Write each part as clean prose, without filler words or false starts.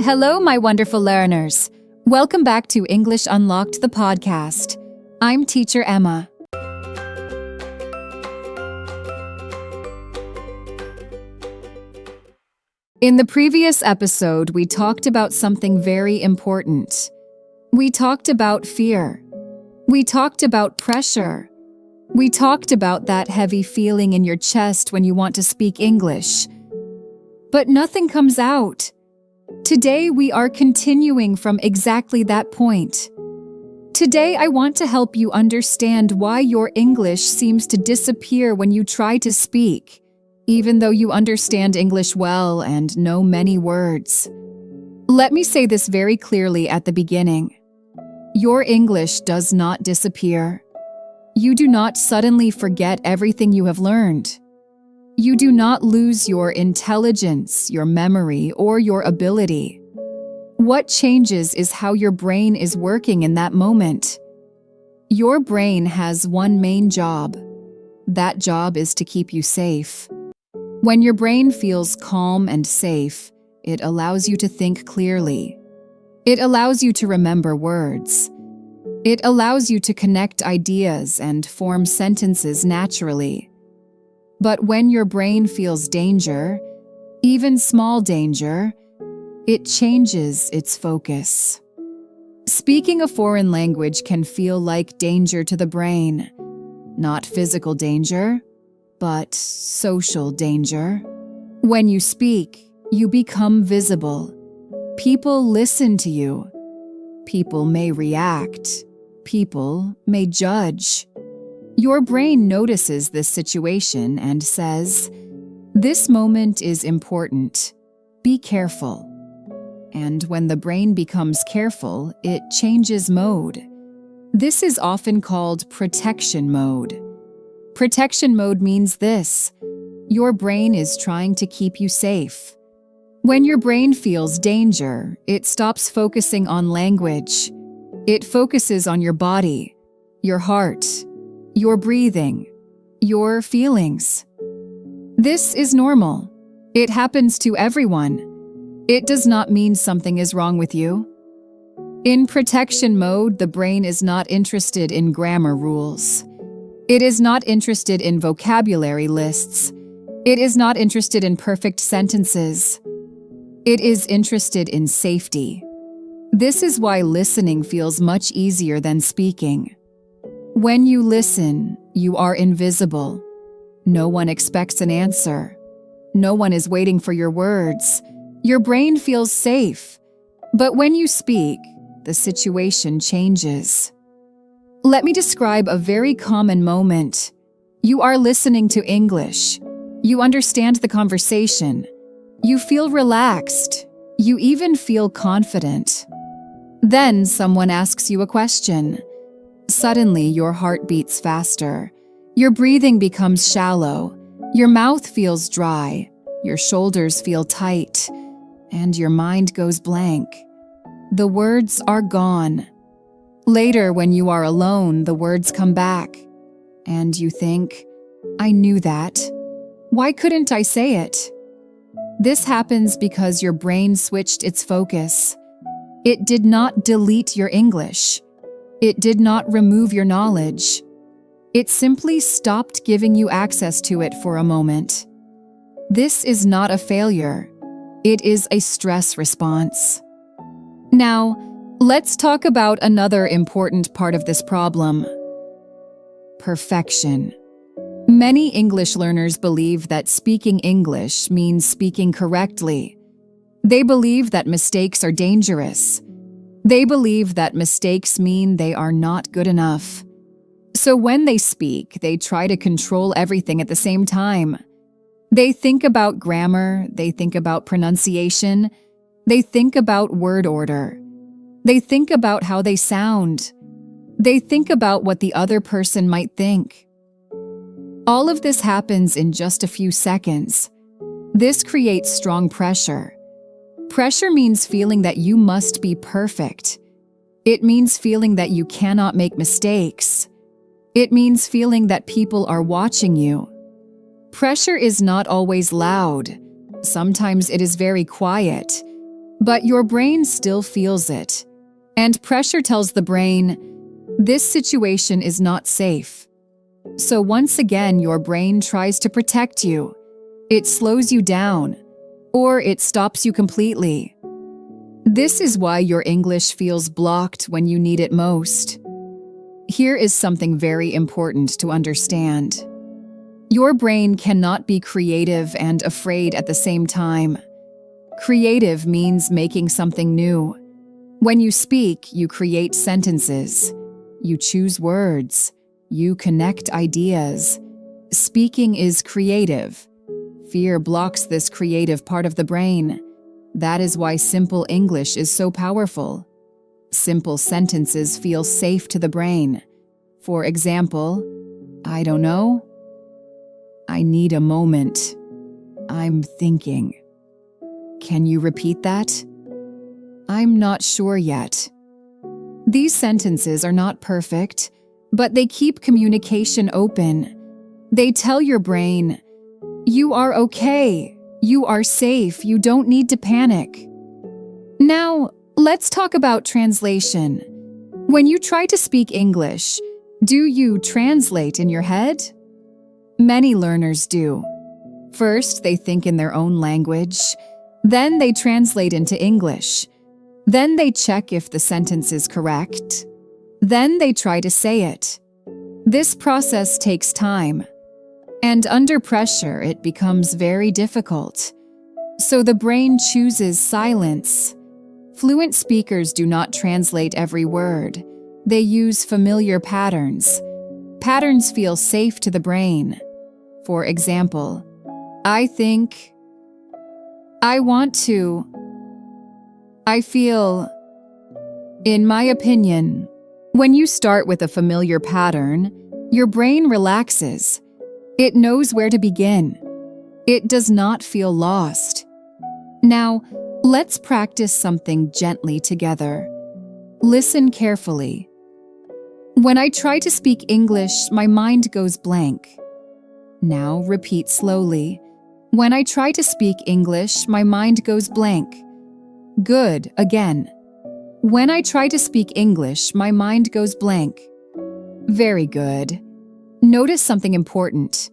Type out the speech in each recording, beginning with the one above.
Hello, my wonderful learners. Welcome back to English Unlocked, the podcast. I'm Teacher Emma. In the previous episode, we talked about something very important. We talked about fear. We talked about pressure. We talked about that heavy feeling in your chest when you want to speak English. But nothing comes out. Today, we are continuing from exactly that point. Today, I want to help you understand why your English seems to disappear when you try to speak, even though you understand English well and know many words. Let me say this very clearly at the beginning. Your English does not disappear. You do not suddenly forget everything you have learned. You do not lose your intelligence, your memory, or your ability. What changes is how your brain is working in that moment. Your brain has one main job. That job is to keep you safe. When your brain feels calm and safe, it allows you to think clearly. It allows you to remember words. It allows you to connect ideas and form sentences naturally. But when your brain feels danger, even small danger, it changes its focus. Speaking a foreign language can feel like danger to the brain. Not physical danger, but social danger. When you speak, you become visible. People listen to you. People may react. People may judge. Your brain notices this situation and says, "This moment is important. Be careful." And when the brain becomes careful, it changes mode. This is often called protection mode. Protection mode means this: your brain is trying to keep you safe. When your brain feels danger, it stops focusing on language. It focuses on your body, your heart, your breathing, your feelings. This is normal. It happens to everyone. It does not mean something is wrong with you. In protection mode, the brain is not interested in grammar rules. It is not interested in vocabulary lists. It is not interested in perfect sentences. It is interested in safety. This is why listening feels much easier than speaking. When you listen, you are invisible. No one expects an answer. No one is waiting for your words. Your brain feels safe. But when you speak, the situation changes. Let me describe a very common moment. You are listening to English. You understand the conversation. You feel relaxed. You even feel confident. Then someone asks you a question. Suddenly, your heart beats faster. Your breathing becomes shallow. Your mouth feels dry. Your shoulders feel tight. And your mind goes blank. The words are gone. Later, when you are alone, the words come back. And you think, "I knew that. Why couldn't I say it?" This happens because your brain switched its focus. It did not delete your English. It did not remove your knowledge. It simply stopped giving you access to it for a moment. This is not a failure. It is a stress response. Now, let's talk about another important part of this problem. Perfection. Many English learners believe that speaking English means speaking correctly. They believe that mistakes are dangerous. They believe that mistakes mean they are not good enough. So when they speak, they try to control everything at the same time. They think about grammar, they think about pronunciation, they think about word order. They think about how they sound. They think about what the other person might think. All of this happens in just a few seconds. This creates strong pressure. Pressure means feeling that you must be perfect. It means feeling that you cannot make mistakes. It means feeling that people are watching you. Pressure is not always loud. Sometimes it is very quiet. But your brain still feels it. And pressure tells the brain, this situation is not safe. So once again, your brain tries to protect you. It slows you down, or it stops you completely. This is why your English feels blocked when you need it most. Here is something very important to understand. Your brain cannot be creative and afraid at the same time. Creative means making something new. When you speak, you create sentences. You choose words. You connect ideas. Speaking is creative. Fear blocks this creative part of the brain. That is why simple English is so powerful. Simple sentences feel safe to the brain. For example, I don't know. I need a moment. I'm thinking. Can you repeat that? I'm not sure yet. These sentences are not perfect, but they keep communication open. They tell your brain, you are okay, you are safe, you don't need to panic. Now, let's talk about translation. When you try to speak English, do you translate in your head? Many learners do. First, they think in their own language. Then they translate into English. Then they check if the sentence is correct. Then they try to say it. This process takes time. And under pressure, it becomes very difficult. So the brain chooses silence. Fluent speakers do not translate every word. They use familiar patterns. Patterns feel safe to the brain. For example, I think, I want to, I feel, in my opinion. When you start with a familiar pattern, your brain relaxes. It knows where to begin. It does not feel lost. Now, let's practice something gently together. Listen carefully. When I try to speak English, my mind goes blank. Now repeat slowly. When I try to speak English, my mind goes blank. Good, again. When I try to speak English, my mind goes blank. Very good. Notice something important.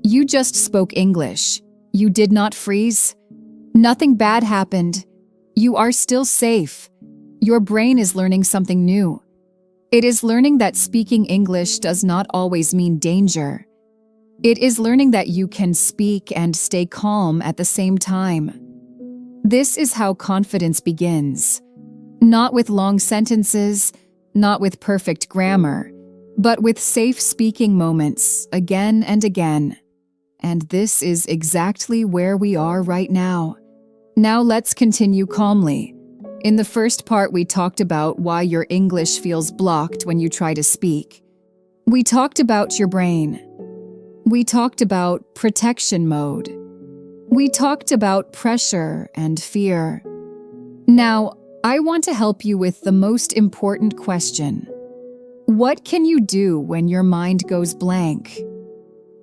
You just spoke English. You did not freeze. Nothing bad happened. You are still safe. Your brain is learning something new. It is learning that speaking English does not always mean danger. It is learning that you can speak and stay calm at the same time. This is how confidence begins. Not with long sentences, not with perfect grammar, but with safe speaking moments again and again. And this is exactly where we are right now. Now let's continue calmly. In the first part, we talked about why your English feels blocked when you try to speak. We talked about your brain. We talked about protection mode. We talked about pressure and fear. Now, I want to help you with the most important question. What can you do when your mind goes blank?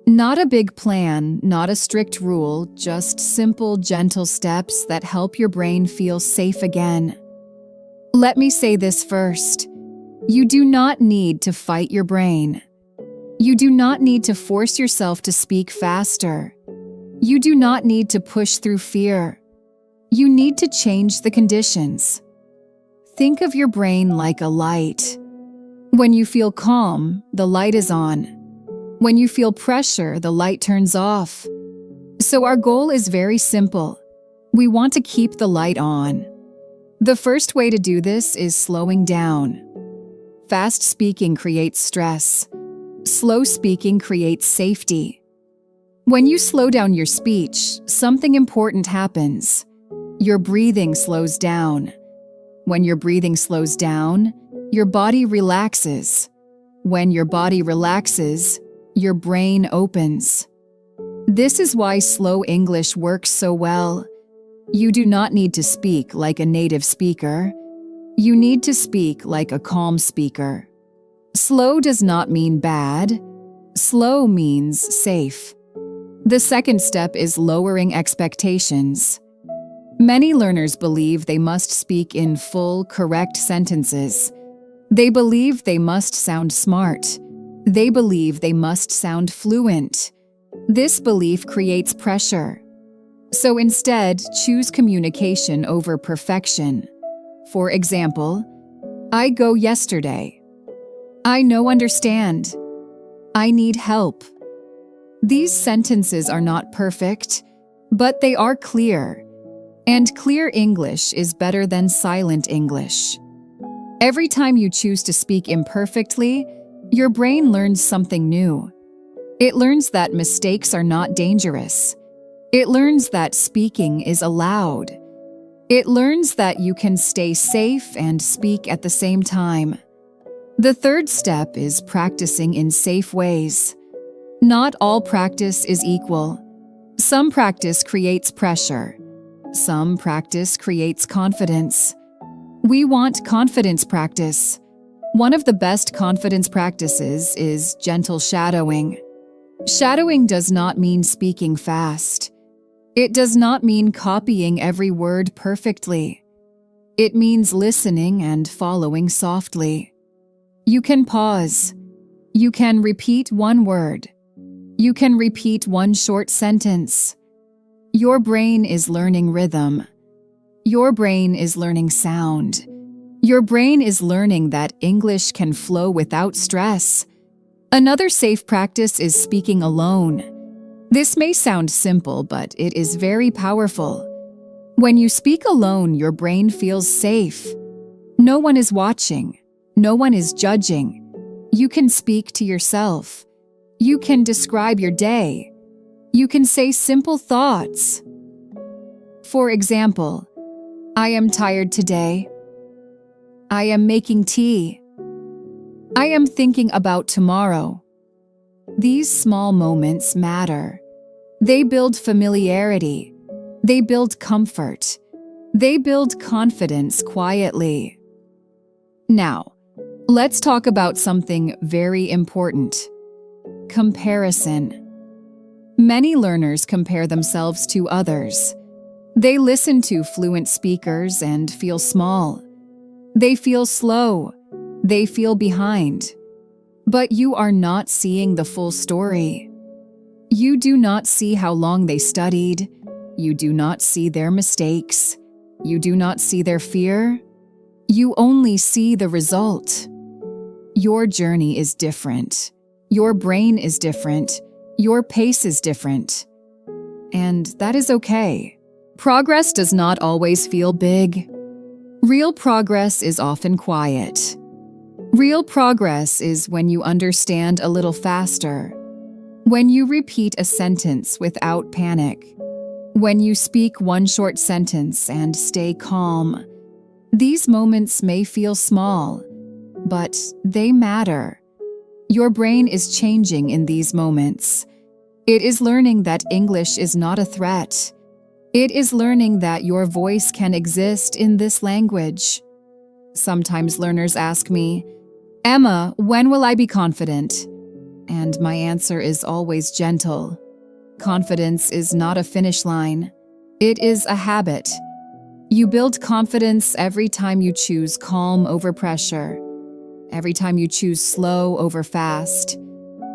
Not a big plan, not a strict rule, just simple, gentle steps that help your brain feel safe again. Let me say this first. You do not need to fight your brain. You do not need to force yourself to speak faster. You do not need to push through fear. You need to change the conditions. Think of your brain like a light. When you feel calm, the light is on. When you feel pressure, the light turns off. So our goal is very simple. We want to keep the light on. The first way to do this is slowing down. Fast speaking creates stress. Slow speaking creates safety. When you slow down your speech, something important happens. Your breathing slows down. When your breathing slows down, your body relaxes. When your body relaxes, your brain opens. This is why slow English works so well. You do not need to speak like a native speaker. You need to speak like a calm speaker. Slow does not mean bad. Slow means safe. The second step is lowering expectations. Many learners believe they must speak in full, correct sentences. They believe they must sound smart. They believe they must sound fluent. This belief creates pressure. So instead, choose communication over perfection. For example, I go yesterday. I no understand. I need help. These sentences are not perfect, but they are clear. And clear English is better than silent English. Every time you choose to speak imperfectly, your brain learns something new. It learns that mistakes are not dangerous. It learns that speaking is allowed. It learns that you can stay safe and speak at the same time. The third step is practicing in safe ways. Not all practice is equal. Some practice creates pressure. Some practice creates confidence. We want confidence practice. One of the best confidence practices is gentle shadowing. Shadowing does not mean speaking fast. It does not mean copying every word perfectly. It means listening and following softly. You can pause. You can repeat one word. You can repeat one short sentence. Your brain is learning rhythm. Your brain is learning sound. Your brain is learning that English can flow without stress. Another safe practice is speaking alone. This may sound simple, but it is very powerful. When you speak alone, your brain feels safe. No one is watching. No one is judging. You can speak to yourself. You can describe your day. You can say simple thoughts. For example, I am tired today. I am making tea. I am thinking about tomorrow. These small moments matter. They build familiarity. They build comfort. They build confidence quietly. Now, let's talk about something very important. Comparison. Many learners compare themselves to others. They listen to fluent speakers and feel small. They feel slow. They feel behind. But you are not seeing the full story. You do not see how long they studied. You do not see their mistakes. You do not see their fear. You only see the result. Your journey is different. Your brain is different. Your pace is different. And that is okay. Progress does not always feel big. Real progress is often quiet. Real progress is when you understand a little faster. When you repeat a sentence without panic. When you speak one short sentence and stay calm. These moments may feel small, but they matter. Your brain is changing in these moments. It is learning that English is not a threat. It is learning that your voice can exist in this language. Sometimes learners ask me, Emma, when will I be confident? And my answer is always gentle. Confidence is not a finish line. It is a habit. You build confidence every time you choose calm over pressure. Every time you choose slow over fast.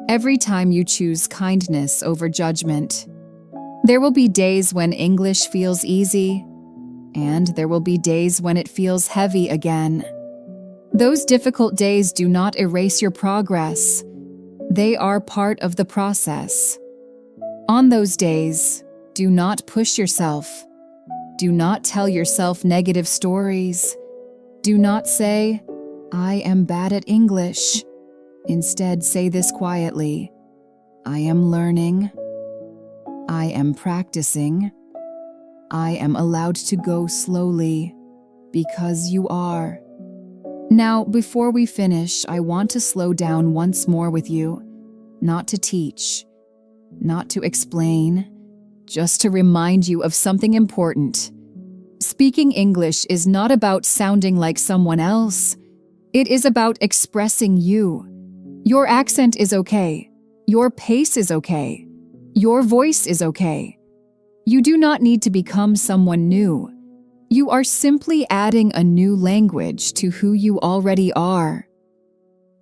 Every time you choose kindness over judgment. There will be days when English feels easy, and there will be days when it feels heavy again. Those difficult days do not erase your progress. They are part of the process. On those days, do not push yourself. Do not tell yourself negative stories. Do not say, I am bad at English. Instead, say this quietly. I am learning. I am practicing. I am allowed to go slowly because you are. Now, before we finish, I want to slow down once more with you, not to teach, not to explain, just to remind you of something important. Speaking English is not about sounding like someone else. It is about expressing you. Your accent is okay. Your pace is okay. Your voice is okay. You do not need to become someone new. You are simply adding a new language to who you already are.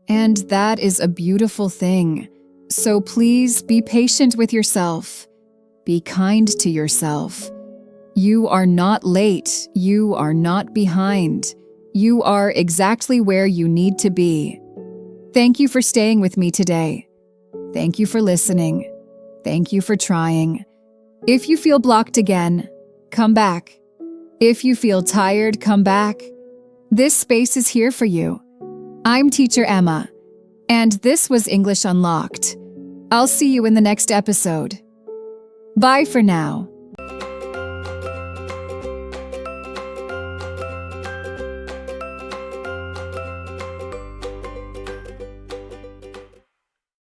And that is a beautiful thing. So please be patient with yourself. Be kind to yourself. You are not late. You are not behind. You are exactly where you need to be. Thank you for staying with me today. Thank you for listening. Thank you for trying. If you feel blocked again, come back. If you feel tired, come back. This space is here for you. I'm Teacher Emma, and this was English Unlocked. I'll see you in the next episode. Bye for now.